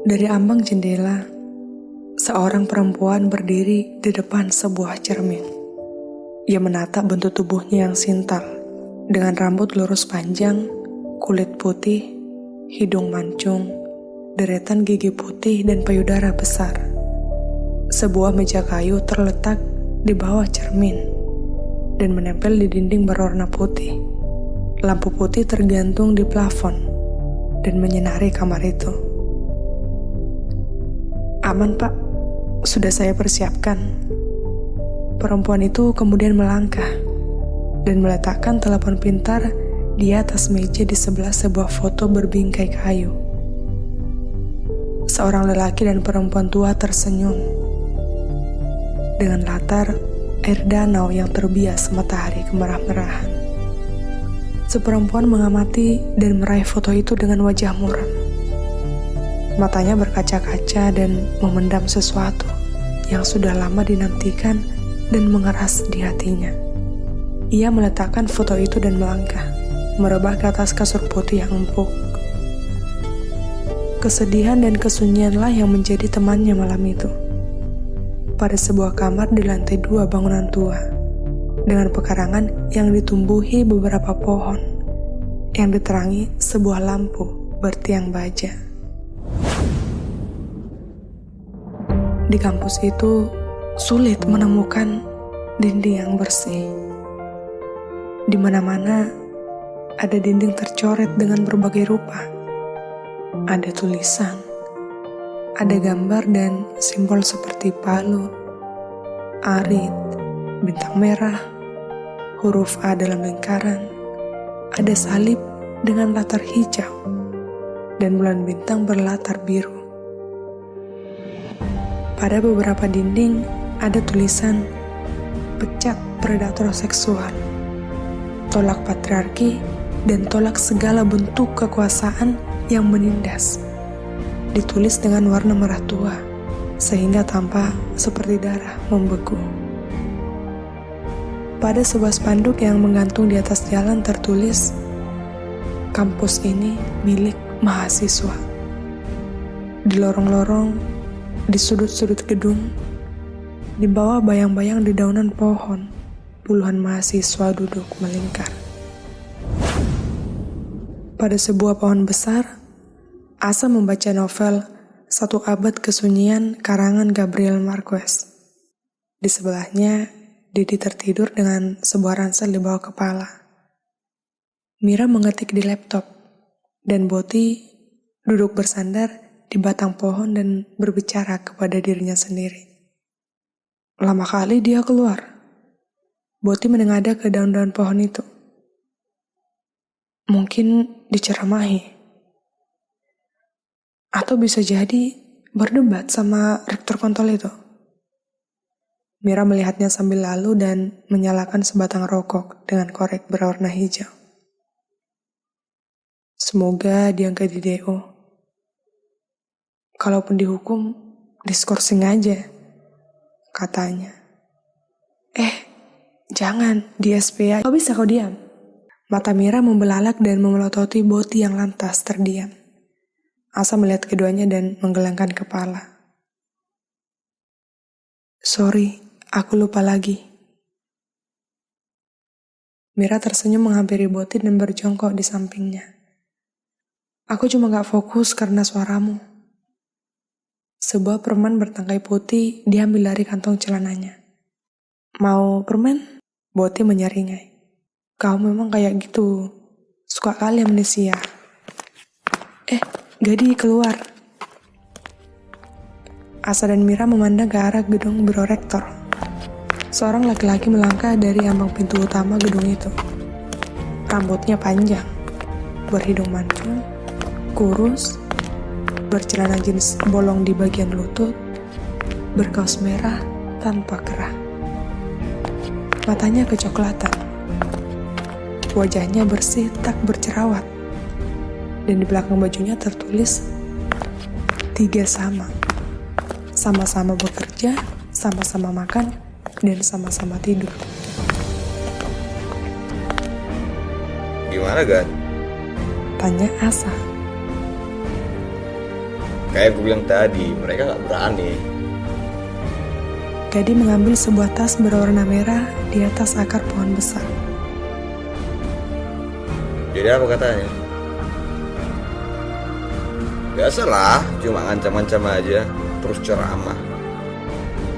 Dari ambang jendela, seorang perempuan berdiri di depan sebuah cermin. Ia menatap bentuk tubuhnya yang sintal, dengan rambut lurus panjang, kulit putih, hidung mancung, deretan gigi putih dan payudara besar. Sebuah meja kayu terletak di bawah cermin dan menempel di dinding berwarna putih. Lampu putih tergantung di plafon dan menyinari kamar itu. "Aman, Pak. Sudah saya persiapkan." Perempuan itu kemudian melangkah dan meletakkan telepon pintar di atas meja di sebelah sebuah foto berbingkai kayu. Seorang lelaki dan perempuan tua tersenyum dengan latar air danau yang terbias matahari kemerah-merahan. Seperempuan mengamati dan meraih foto itu dengan wajah muram. Matanya berkaca-kaca dan memendam sesuatu yang sudah lama dinantikan dan mengeras di hatinya. Ia meletakkan foto itu dan melangkah, merebah ke atas kasur putih yang empuk. Kesedihan dan kesunyianlah yang menjadi temannya malam itu. Pada sebuah kamar di lantai 2 bangunan tua, dengan pekarangan yang ditumbuhi beberapa pohon, yang diterangi sebuah lampu bertiang baja. Di kampus itu, sulit menemukan dinding yang bersih. Di mana-mana ada dinding tercoret dengan berbagai rupa. Ada tulisan, ada gambar dan simbol seperti palu, arit, bintang merah, huruf A dalam lingkaran, ada salib dengan latar hijau, dan bulan bintang berlatar biru. Pada beberapa dinding ada tulisan pecat predator seksual, tolak patriarki, dan tolak segala bentuk kekuasaan yang menindas. Ditulis dengan warna merah tua, sehingga tampak seperti darah membeku. Pada sebuah spanduk yang menggantung di atas jalan tertulis, "Kampus ini milik mahasiswa." Di lorong-lorong, di sudut-sudut gedung, di bawah bayang-bayang di daunan pohon, puluhan mahasiswa duduk melingkar. Pada sebuah pohon besar, Asa membaca novel Satu Abad Kesunyian karangan Gabriel Marquez. Di sebelahnya, Didi tertidur dengan sebuah ransel di bawah kepala. Mira mengetik di laptop, dan Boti duduk bersandar di batang pohon dan berbicara kepada dirinya sendiri. Lama kali dia keluar. Boti menengadah ke daun-daun pohon itu. Mungkin diceramahi. Atau bisa jadi berdebat sama rektor kontol itu. Mira melihatnya sambil lalu dan menyalakan sebatang rokok dengan korek berwarna hijau. Semoga diangkat di DO. Kalaupun dihukum, diskorsing aja, katanya. Jangan, di SPA. Kau bisa kau diam? Mata Mira membelalak dan memelototi Boti yang lantas terdiam. Asa melihat keduanya dan menggelengkan kepala. Sorry, aku lupa lagi. Mira tersenyum menghampiri Boti dan berjongkok di sampingnya. Aku cuma gak fokus karena suaramu. Sebuah permen bertangkai putih diambil dari kantong celananya. Mau permen? Boti menyeringai. Kau memang kayak gitu. Suka kali amnesia. Gadi keluar. Asa dan Mira memandang ke arah gedung biro rektor. Seorang laki-laki melangkah dari ambang pintu utama gedung itu. Rambutnya panjang, berhidung mancung, kurus, bercelana jeans bolong di bagian lutut, berkaos merah tanpa kerah. Matanya kecoklatan. Wajahnya bersih tak bercerawat. Dan di belakang bajunya tertulis 3 sama. Sama-sama bekerja, sama-sama makan, dan sama-sama tidur. Gimana, Gan? Tanya Asa. Kayak gue bilang tadi, mereka gak berani. Gadi mengambil sebuah tas berwarna merah di atas akar pohon besar. Jadi apa katanya? Biasalah, cuma ngancam-ngancam aja, terus ceramah.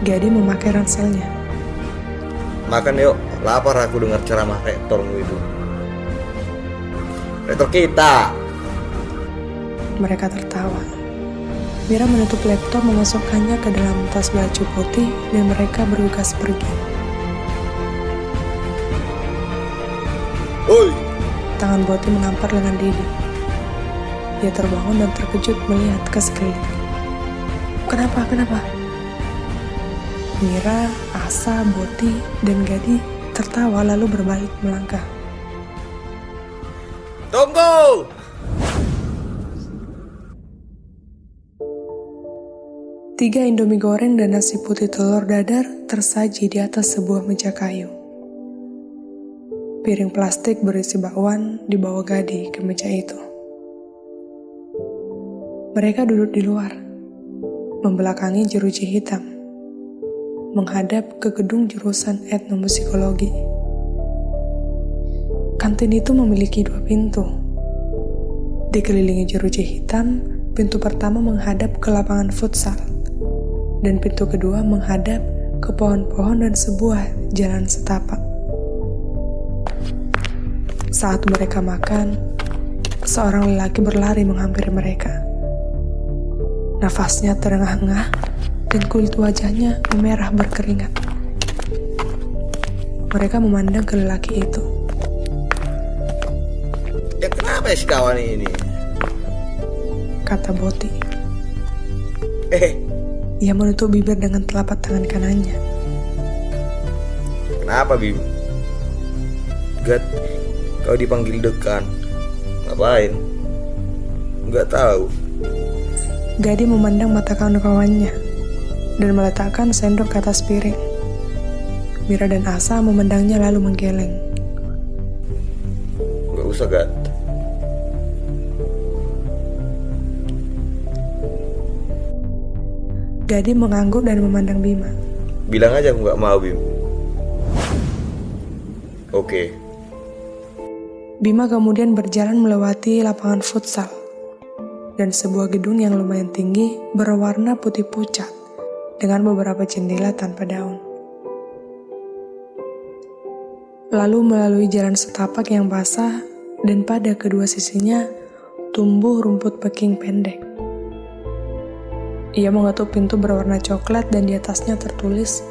Gadi memakai ranselnya. Makan yuk, lapar aku dengar ceramah rektormu itu. Rektor kita. Mereka tertawa. Mira menutup laptop, memasukkannya ke dalam tas baju putih, dan mereka bergegas pergi. Oi! Tangan Boti mengampar lengan Dedi. Dia terbangun dan terkejut melihat ke sekeliling. Kenapa? Mira, Asa, Boti, dan Gadi tertawa lalu berbalik melangkah. Tunggu! Tiga Indomie goreng dan nasi putih telur dadar tersaji di atas sebuah meja kayu. Piring plastik berisi bakwan dibawa Gadi ke meja itu. Mereka duduk di luar, membelakangi jeruji hitam, menghadap ke gedung jurusan etnomusikologi. Kantin itu memiliki 2 pintu. Dikelilingi jeruji hitam, pintu pertama menghadap ke lapangan futsal, dan pintu kedua menghadap ke pohon-pohon dan sebuah jalan setapak. Saat mereka makan, seorang lelaki berlari menghampiri mereka. Nafasnya terengah-engah dan kulit wajahnya memerah berkeringat. Mereka memandang ke lelaki itu. Ya kenapa si kawan ini? Kata Boti. Ia menutup bibir dengan telapak tangan kanannya. Kenapa, Bim? Gat, kau dipanggil dekan. Ngapain? Nggak tahu. Gadi memandang mata kawan-kawannya dan meletakkan sendok ke atas piring. Mira dan Asa memandangnya lalu menggeleng. Nggak usah, Gat. Gadi mengangguk dan memandang Bima. Bilang aja aku nggak mau, Bim. Oke. Bima kemudian berjalan melewati lapangan futsal dan sebuah gedung yang lumayan tinggi berwarna putih pucat dengan beberapa jendela tanpa daun. Lalu melalui jalan setapak yang basah dan pada kedua sisinya tumbuh rumput peking pendek. Ia mengetuk pintu berwarna coklat dan di atasnya tertulis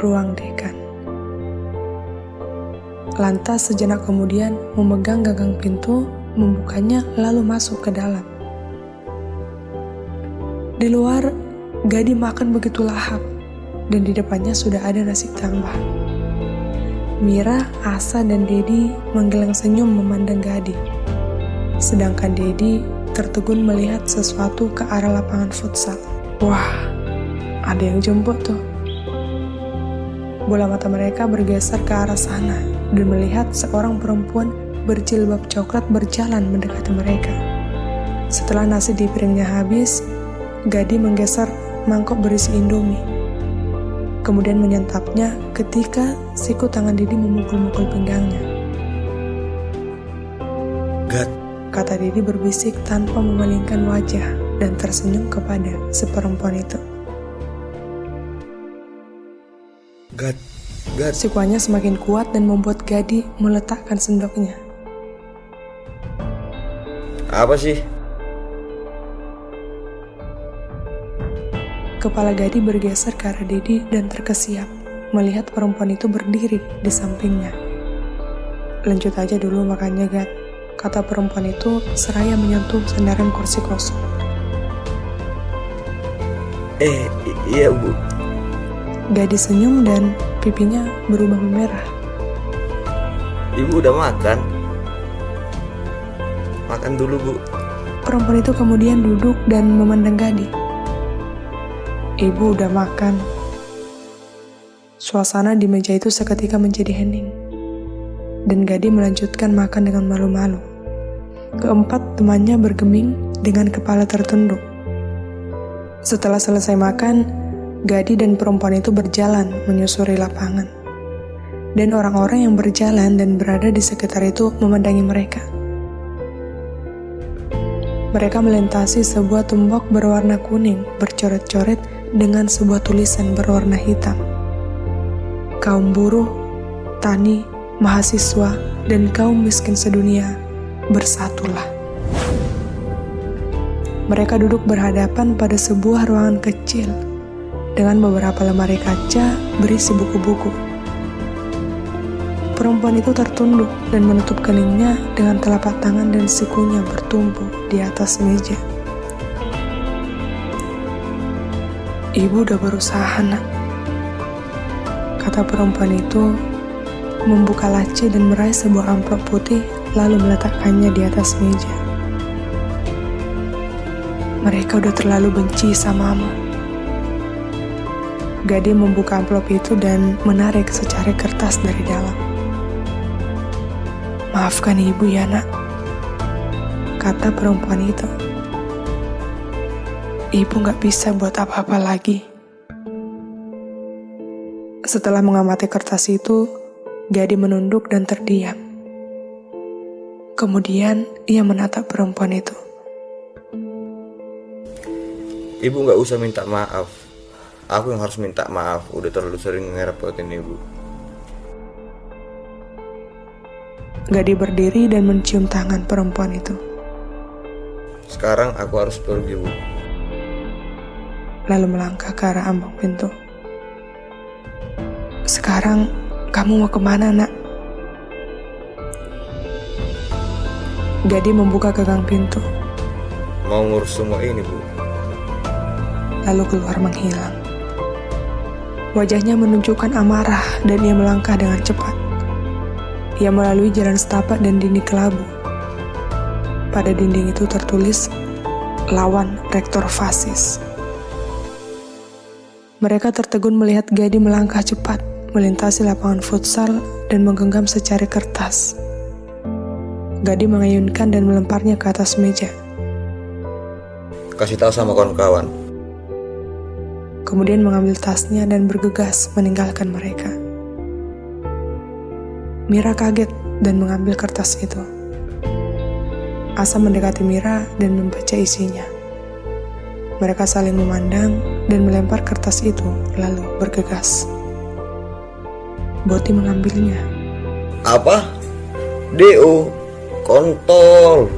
Ruang Dekan. Lantas sejenak kemudian memegang gagang pintu, membukanya lalu masuk ke dalam. Di luar, Gadi makan begitu lahap dan di depannya sudah ada nasi tambah. Mira, Asa, dan Dedi menggeleng senyum memandang Gadi. Sedangkan Dedi tertegun melihat sesuatu ke arah lapangan futsal. Wah, ada yang jemput tuh. Bola mata mereka bergeser ke arah sana dan melihat seorang perempuan berjilbab coklat berjalan mendekati mereka. Setelah nasi di piringnya habis, Gadi menggeser mangkok berisi Indomie. Kemudian menyantapnya ketika siku tangan Dedi memukul-mukul pinggangnya. Gat, kata Dedi berbisik tanpa memalingkan wajah dan tersenyum kepada si perempuan itu. Gat. Sikuannya semakin kuat dan membuat Gadi meletakkan sendoknya. Apa sih? Kepala Gadi bergeser ke arah Dedi dan terkesiap melihat perempuan itu berdiri di sampingnya. Lanjut aja dulu makannya, Gat, kata perempuan itu seraya menyentuh sandaran kursi kosong. Iya, Bu. Gadi senyum dan pipinya berubah memerah. Ibu udah makan? Makan dulu, Bu. Perempuan itu kemudian duduk dan memandang Gadi. Ibu udah makan. Suasana di meja itu seketika menjadi hening. Dan Gadi melanjutkan makan dengan malu-malu. Keempat temannya bergeming dengan kepala tertunduk. Setelah selesai makan, Gadi dan perempuan itu berjalan menyusuri lapangan. Dan orang-orang yang berjalan dan berada di sekitar itu memandangi mereka. Mereka melintasi sebuah tembok berwarna kuning bercoret-coret dengan sebuah tulisan berwarna hitam. Kaum buruh, tani, mahasiswa, dan kaum miskin sedunia, bersatulah. Mereka duduk berhadapan pada sebuah ruangan kecil dengan beberapa lemari kaca berisi buku-buku. Perempuan itu tertunduk dan menutup keningnya dengan telapak tangan dan sikunya bertumpu di atas meja. Ibu udah berusaha, nak, kata perempuan itu, membuka laci dan meraih sebuah amplop putih lalu meletakkannya di atas meja. Mereka udah terlalu benci samamu. Gadi membuka amplop itu dan menarik secari kertas dari dalam. Maafkan ibu ya, nak, kata perempuan itu. Ibu gak bisa buat apa-apa lagi. Setelah mengamati kertas itu, Gadi menunduk dan terdiam. Kemudian ia menatap perempuan itu. Ibu gak usah minta maaf. Aku yang harus minta maaf, udah terlalu sering ngerepotin ibu. Gadi berdiri dan mencium tangan perempuan itu. Sekarang aku harus pergi, Bu. Lalu melangkah ke arah ambang pintu. Sekarang kamu mau kemana, nak? Gadi membuka gagang pintu. Mau ngurus semua ini, Bu. Lalu keluar menghilang. Wajahnya menunjukkan amarah dan ia melangkah dengan cepat. Ia melalui jalan setapak dan dinding kelabu. Pada dinding itu tertulis, lawan rektor fasis. Mereka tertegun melihat Gadi melangkah cepat, melintasi lapangan futsal dan menggenggam secari kertas. Gadi mengayunkan dan melemparnya ke atas meja. Kasih tahu sama kawan-kawan. Kemudian mengambil tasnya dan bergegas meninggalkan mereka. Mira kaget dan mengambil kertas itu. Asa mendekati Mira dan membaca isinya. Mereka saling memandang dan melempar kertas itu lalu bergegas. Boti mengambilnya. Apa? DO, kontol.